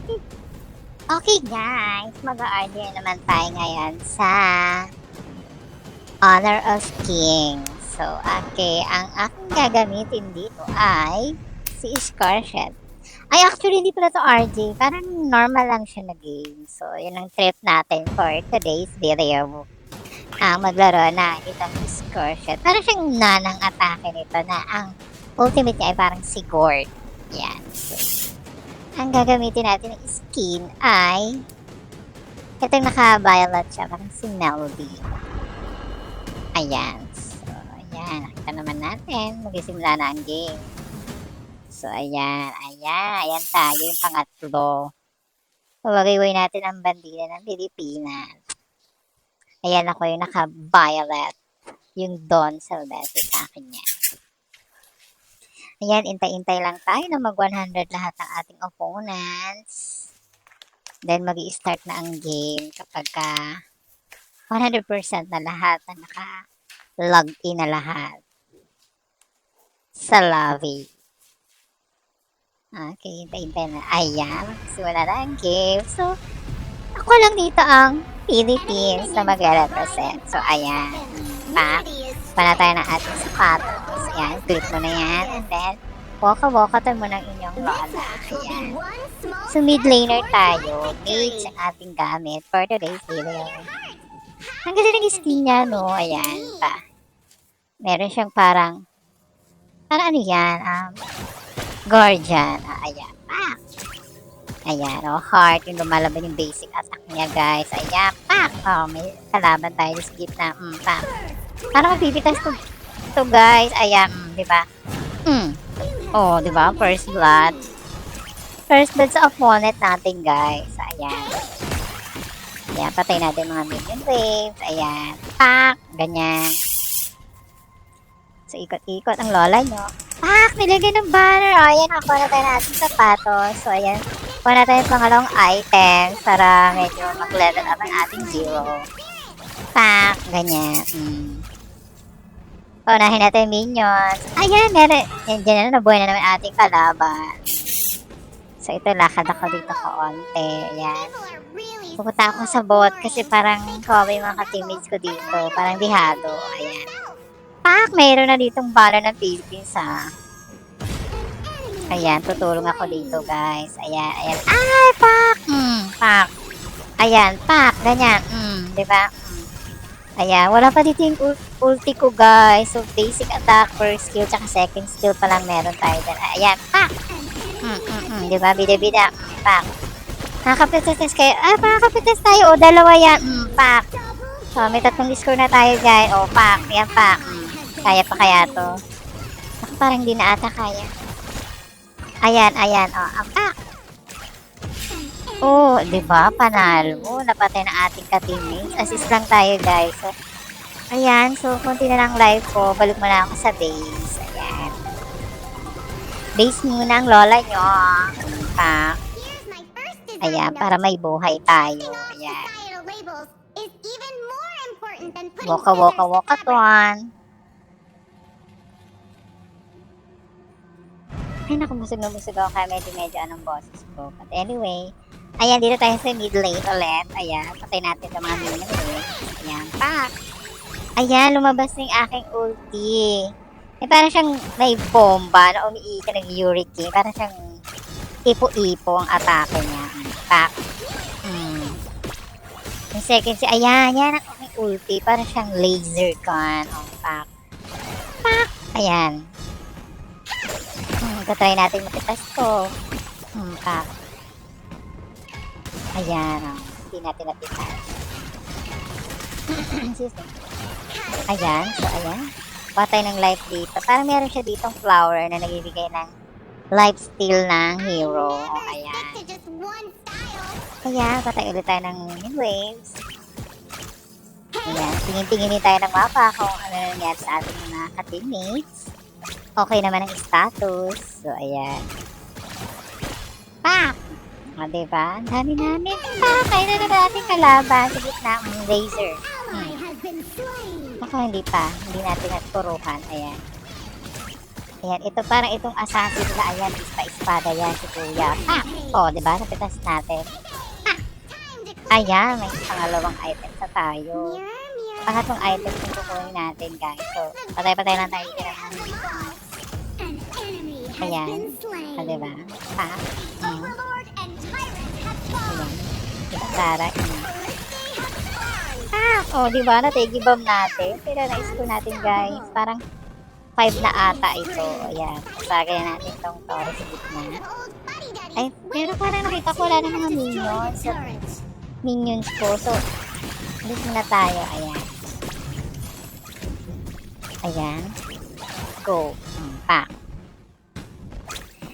Okay guys, mag-order naman tayo ngayon sa Honor of King. So, okay, ang aking gagamitin dito ay si Scarlet. Ay, actually, hindi pala to RJ. Parang normal lang siya na game. So, yun ang trip natin for today's video. Maglaro na itong Scarlet. Parang siyang nanang atake nito na ang ultimate niya ay parang si Gord. Yan. So, ang gagamitin natin ng skin ay itong naka-violet siya. Parang si Melody. Ayan. So, ayan. Nakita naman natin. Magsisimula na ang game. So, ayan. Ayan tayo yung pangatlo. Pagwagiway natin ang bandila ng Pilipinas. Ayan ako yung naka-violet. Yung Don Silvestre sa akin niya. Ayan, intay-intay lang tayo na mag-100 lahat ng ating opponents. Then, mag-i-start na ang game kapag 100% na lahat na naka-log in na lahat sa lobby. Okay, hintay-hintay na. Ayan, simula na ang game. So, ako lang dito ang Philippines na mag-represent. So, ayan. Pana tayo ng ating sapatos. Ayan, click mo na yan. And then, walk-a-walk-a-tan mo ng inyong lola. Ayan. So, mid laner tayo. Mage ang ating gamit for today's video. Ang ganda ng skin niya, no? Ayan, pa. Meron siyang parang ano yan? Guardian. Ayan. Ayan, heart. Yung lumalaban yung basic attack niya, guys. Ayan, pak! May kalaban tayo sa gitna. Pak. Parang mapipitas to guys. Ayan, di ba? Di ba? First blood. First blood sa opponent natin, guys. Ayan. Ayan, patay natin mga minion waves. Ayan. Pak! Ganyan. So, ikot-ikot ang lola nyo. Pak! Nilagay ng banner. Ayan, ako na tayo natin sapatos. So, ayan. Kuha na tayo pangalawang item para medyo mag-level up ang ating hero. Pak! Ganyan. Paunahin natin minions. Ayan, meron. Yan, dyan na nabuhay na naman ating kalaban. So, ito, lakad ako dito kaonte. Ayan. Pupunta ako sa bot kasi parang kawawa yung mga teammates ko dito. Parang dihado. Ayan. Pak! Mayroon na ditong bala ng Philippines, ha. Ayan, tutulong ako dito, guys. Ayan. Ay, pak! Pak. Ayan, pak. Ganyan. Diba? Ayan, wala pa dito yung ulti ko, guys. So, basic attack, first skill, tsaka second skill pa lang meron tayo dyan. Ayan, pak! Diba? Bida-bida. Pak. Nakakapitas kayo. Ay, makakapitas tayo. O, dalawa yan. Pak. So, may tatlong score na tayo, guys. O, pak. Yan, pak. Kaya pa kaya to? Parang hindi na ata kaya. Ayan. Pak. Diba? Panalo. Napatay na ating ka-teammates. Assist lang tayo, guys. So, ayan. So, konti na lang live ko. Balik mo na ako sa base. Ayan. Base muna ang lola nyo. Pak. Ayan, para may buhay tayo. Ayan. Woka tuwan. Ay, naku, busog ako kaya medyo anong boses ko. But anyway, ayan, dito tayo sa mid lane ulit. Ayan, patay natin sa mga minions. Ayan, pak! Ayan, lumabas na yung aking ulti. Parang siyang may bomba na umiika ng hurricane. Parang siyang ipo-ipo ang atake niya. Pak! Yung second siya, ayan ang aking ulti. Parang siyang laser gun. Pak! Pak! Ayan. Try natin mapitas to. Pak. Ayan. Hindi natin napitas. Excuse me. Ayan. So, ayan. Patay ng life dito. Parang meron siya ditong flower na nagbibigay ng life steal ng hero. Ayan. Ayan. Patay ulit tayo ng minion waves. Ayan. Tingin-tinginin tayo ng mapa kung ano nangyari sa ating mga ka-teammates. Okay naman ang status. So, ayan. Pak! Diba? Ang dami namin. Kaya na naman natin kalaban sa gitna ng laser. Ako hindi pa. Hindi natin naturukan. Ayan. Ayan, ito parang itong assassin na, ayan, ispa-espada yan si Kuya. Ah! O, diba? Napitas natin. Ah! Ayan, may pangalawang item sa tayo. Pangatlong item yung kukunin natin, guys. So, patay-patay lang tayo dito. Ayan. O, diba? Ah! Ayan. Diba, Tara? Ah! O, diba? Natigi bomb natin. Pero na-score natin, guys. Parang 5 na ata ito. Ayan. Sagay natin itong Taurus sa gitna. Ay, pero parang nakita ko wala na mga minions. Minions ko. So, alis muna tayo. Ayan. Ayan. Go. Pack.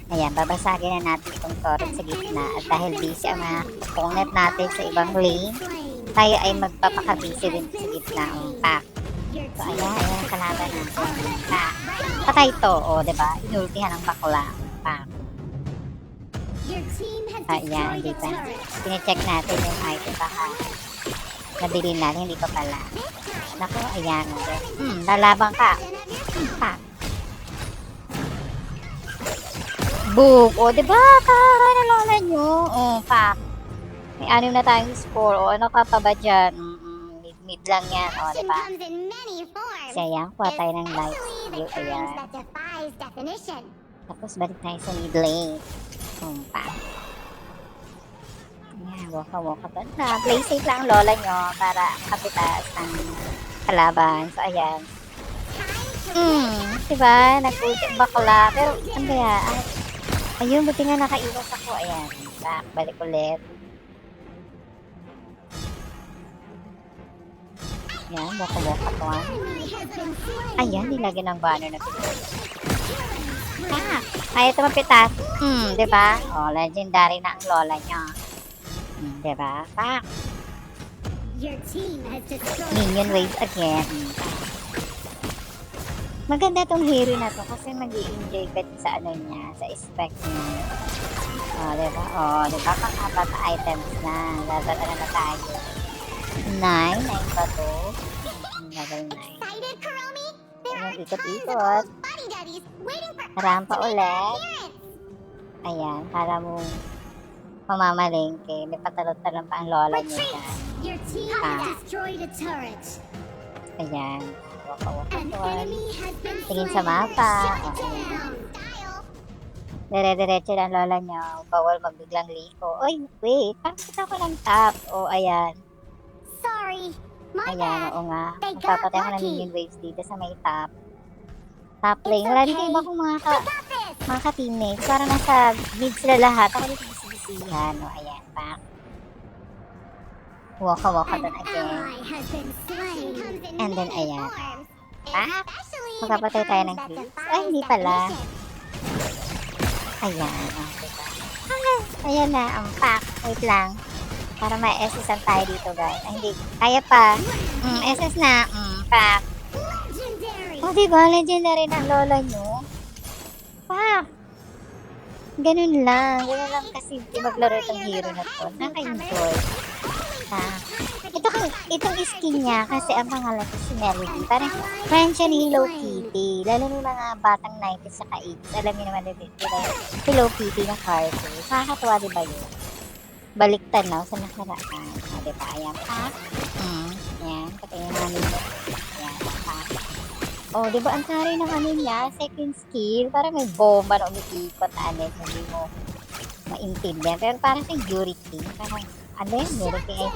Ayan, babasagin na natin itong Taurus sa gitna. At dahil busy ang mga opponent natin sa ibang lane, tayo ay magpapakabisi din sa gitna. Pack. So, ayan ang kalaban natin. Pack. Patay to. O, diba? Inultihan ng bakla. Pack. Ayan, dito. Pine-check natin yung item. Baka nabili natin. Hindi pa pala. Naku, ayan. Lalabang ka. Pack. Boom! O, diba? Nalola nyo. O, pack. May 6 na tayong score. O, ano ka pa ba dyan? Mid lang yan. O, diba? Kasi ayan, kuha tayo ng light. Ayan. Tapos balik tayo sa mid lane. Pack. Ayan, waka-waka pa. Play safe lang ang lola nyo para kapitas ang kalaban. So, ayan. Diba? Nag-ulti bakla. Pero, ano kaya? Ayun, buti nga nakaiwas ako. Ayan. Back, balik ulit. Ayan, waka-waka to. Ayan, nilagyan ng banner na pito. Kaya ito mapitas. Diba? O, legendary na ang lola nyo. Diba? Pack. Minion waves again. Maganda tong hero na to kasi mag-i-enjoy ka sa ano niya, sa spec niya. O, diba? O, diba? Pang-apat na items na. Dapat ano na tayo. 9 ba to? Level 9. Ayan, ikot-ikot. Rampa ulit. Ayan, para mo mamamalengke. May patalot-talon pa ang lola niya dyan. Ayan. Waka-waka. Tingin sa mapa. O, ayan. Dire-diretso lang lola niya. Bawal magbiglang liko. Oy, wait. Parang kita ko lang tap. O, ayan. Ayan, oo nga. Magpapatay ako ng minion waves dito sa may top. Top lane. Wala dito iba kong mga ka-teammates. Parang nasa mid sila lahat. Ako dito bisibisihan. O, ayan. Pack. Waka-waka doon again. And then, ayan. Pack. Magpapatay tayo ng creeps. Ay, hindi pala. Ayan. Ayan na. Ang pack. Wait lang. Para may SS tayo dito, guys. Ay, hindi. Kaya pa. SS na. Pack. O, diba? Legendary na lola nyo. Pack. Ganun lang. Ganun lang kasi maglaro itong hero na to. Naka-enjoy. Itong skin niya, kasi ang pangalan ko si Melody. Parang friend siya ni Hello Kitty. Lalo ng mga batang 90s sa 80s. Alam niyo naman dito yung Hello Kitty na cartoon. Nakakatuwa, diba yun? Baliktad na sa nakaraan. O, diba? Ayan, pack. Ayan, patayin namin yun. Ayan, pack. O, diba? Ang taray ng ano niya, second skill. Parang may bomba na umiikot na ano. Hindi mo maintindihan. Pero parang sa Yuri King. Parang, ano yun? Yuri King ay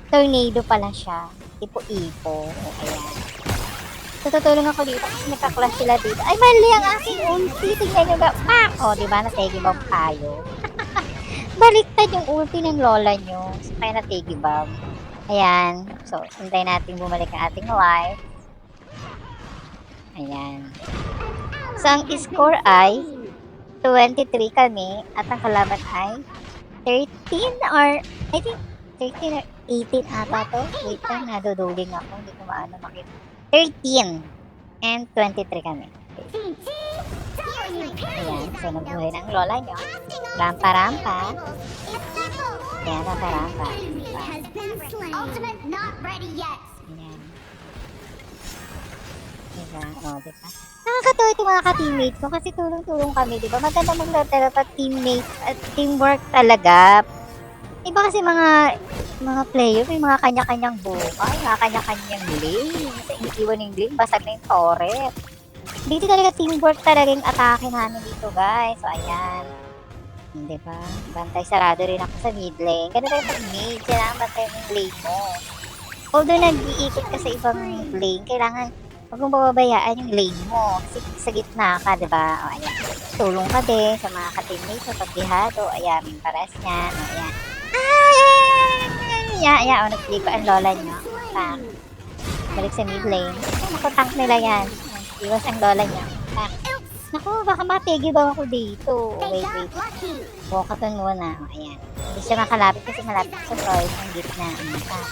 tornado pala siya. Tipo-ipo. O, ayan. So, tutulong ako dito kasi nagka-clash sila dito. Ay, mali ang aking ulti. Tingnan nyo ba? Pack! O, diba? Nategi bomb tayo. Baliktad yung ulti ng lola nyo. So, kaya natigi bomb. Ayan. So, hintay natin bumalik ang ating wife. Ayan. So, ang score ay 23 kami at ang kalaban ay 13 or I think 13 or 18 ata to. Wait lang, naduduling ako. Hindi ko maano makita. 13 and 23 kami. Ayan. So, nabuhay ng lola nyo. Rampa-rampa. Ayan, rampa-rampa. Ayan. Diba? O, diba? Nakakatawa itong mga ka-teammate ko kasi tulong-tulong kami, diba? Maganda maglaro talaga pag teammate at teamwork talaga. Iba kasi mga player, may mga kanya-kanyang buhay, mga kanya-kanyang lane. Sa iniiwan yung lane, basag na yung turret. Dito talaga teamwork talaga yung atake namin dito, guys. So, ayan. Diba? Bantay sarado rin ako sa mid lane. Ganun tayo pag mid, kailangan bantay mo yung lane mo. Although nag-iikot ka sa ibang lane, kailangan huwag mong bababayaan yung lane mo. Kasi sa gitna ka, diba? O, ayan. Tulong ka din sa mga ka-teammate mo pag bihado. Ayan, yung pares niyan. O, ayan. Ayan, o, nag-play ko ang lola nyo. Tank. Balik sa mid lane. Ay, naku, tank nila yan. Iwas ang lola nyo. Tank. Naku, baka matigi ba ako dito? O, wait. Walkathon muna. O, ayan. Hindi siya makalapit kasi malapit sa toys ng gitna. Tank.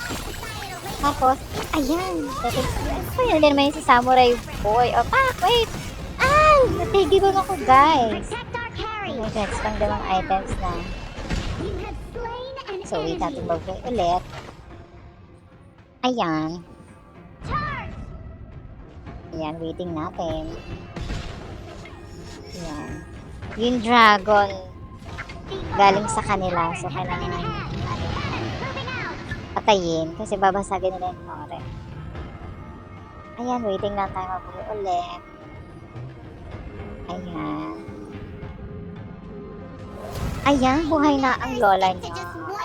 Tapos, ayan. Ano yun naman yung si Samurai Boy? O, pak, wait. Ay, natigi ba ako, guys? Oh my God, spang damang items na. So, wait natin mag-play ulit. Ayan. Ayan, waiting natin. Ayan. Yung dragon, galing sa kanila. So, kailangan na patayin kasi babasagin nila yung tore. Ayan, waiting lang tayo mag-play ulit. Ayan. Ayan, buhay na ang lola nyo.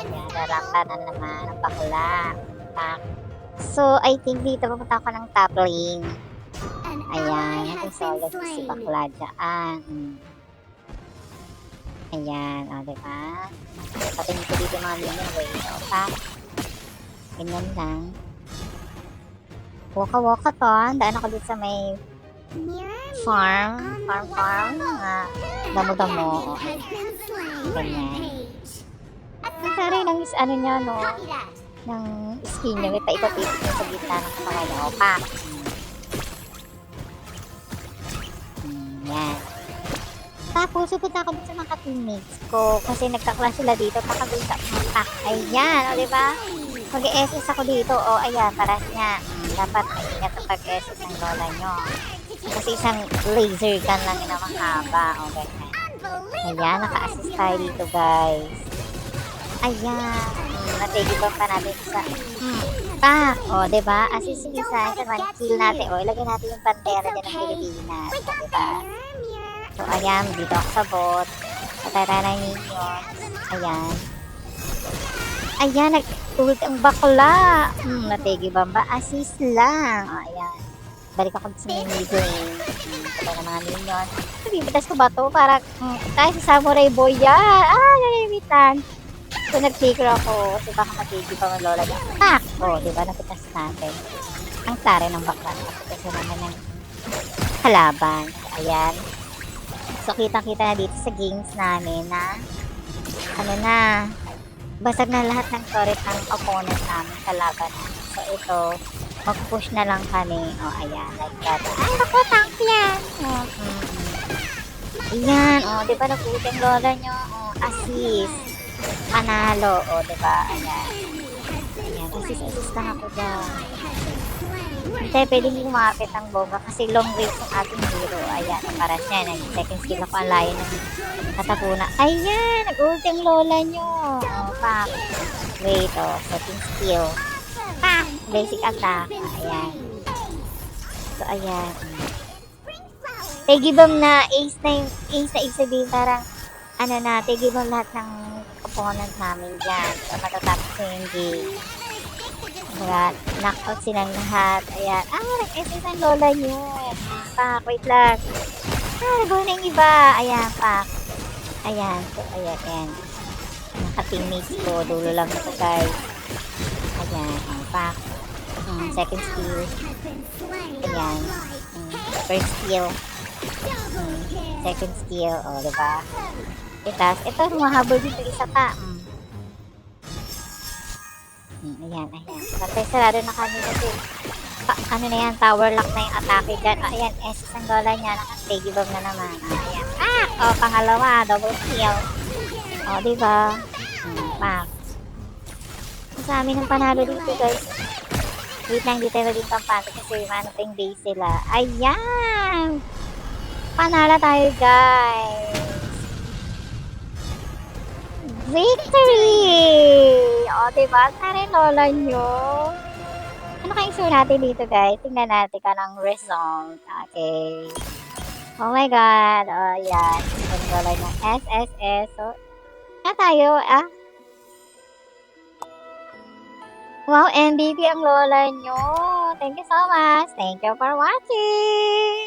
Ayan, narampa na naman ang bakla. So, I think dito pupunta ako ng top lane. Ayan, natin solo si bakla dyan. Ayan, o, diba? Patingin ko dito mga minion. Wait, o, pak. Ganyan lang. Waka-waka to. Daan ako dito sa may farm. Damo-damo. O, ganyan. Nasari ng ano niya, no? Ng skin niya. May paikot-ikot niya sa gitna ng katawan niya. O, pak. Yan. Tapos, pupunta ako dito sa mga teammates ko. Kasi nagka-clash sila dito. Pakagul sa pak. Ayan, o, diba? Mag-SS ako dito. O, ayan, paras niya. Dapat maingat ang pag-SS ng lola nyo. Kasi isang laser gun lang yun ang mahaba. O, ganyan. Ayan, naka-assist tayo dito, guys. Ayan. Natigibang pa natin sa... O, diba? Assist yung isa. Ito, one kill natin. O, ilagay natin yung pantera dyan ng Pilipinas. O, diba? So, ayan. Dito ako sa bot. Patara na minions. Ayan. Ayan, nag-ult ang bakla. Natigibang ba? Assist lang. O, ayan. Balik ako sa mini game. Patay na mga minions. Bibitas ko ba to? Para tayo sa Samurai Boy yan. Nalimitan. So, nag-flicker ako kasi baka matigi pa ng lola niya. Pak! O, diba? Napitas natin. Ang tare ng bakla. Napitas naman ng kalaban. Ayan. So, kita-kita na dito sa games namin na ano na, basag na lahat ng turret ng opponent namin kalaban. So, ito, mag-push na lang kami. O, ayan. Like that. Ay, naku, tank yan! Ayan. O, diba? Nag-push yung lola nyo. O, assist. Panalo, o, diba? Ayan. Ayan, assist lang ako dyan. Hindi, pwede hindi kumapit ang bomba kasi long range yung ating hero. Ayan, para siya. Second skill ako ang layo ng katapuna. Ayan, nag-ult yung lola nyo. O, pak. Wait, o, second skill. Pak! Basic attack. Ayan. So, ayan. Tegibam na, ace na ibig sabihin parang ano na, tegibam lahat ng opponent namin dyan. So, matatapos ko yung game. Diba? Knockout silang lahat. Ayan. Nag-SS ang lola nyo. Pak, wait lang. Nagawa na yung iba. Ayan, pak. Ayan. So, ayan. Naka-teammates ko. Dulo lang ito, guys. Ayan. Pak. Second skill. Ayan. First skill. Second skill. O, diba? Ito, humahabol dito isa pa. Ayan. Bantay sarado na kami kasi ano na yan, tower lock na yung atake dyan. Ayan, SS ang lola niya. Naka-tegibam na naman. Ayan. Pangalawa, double kill. O, diba? Pak. Sa amin ang panalo dito, guys. Wait lang, di tayo maging kampante kasi manating day sila. Ayan! Panala tayo, guys! Victory! O, diba? Sana yung lola nyo. Ano kayong show natin dito, guys? Tingnan natin ka ng result. Okay. Oh my God. Oh, yan. Yung lola ng SSS. So, na tayo, ah? Wow, MVP ang lola nyo. Thank you so much. Thank you for watching.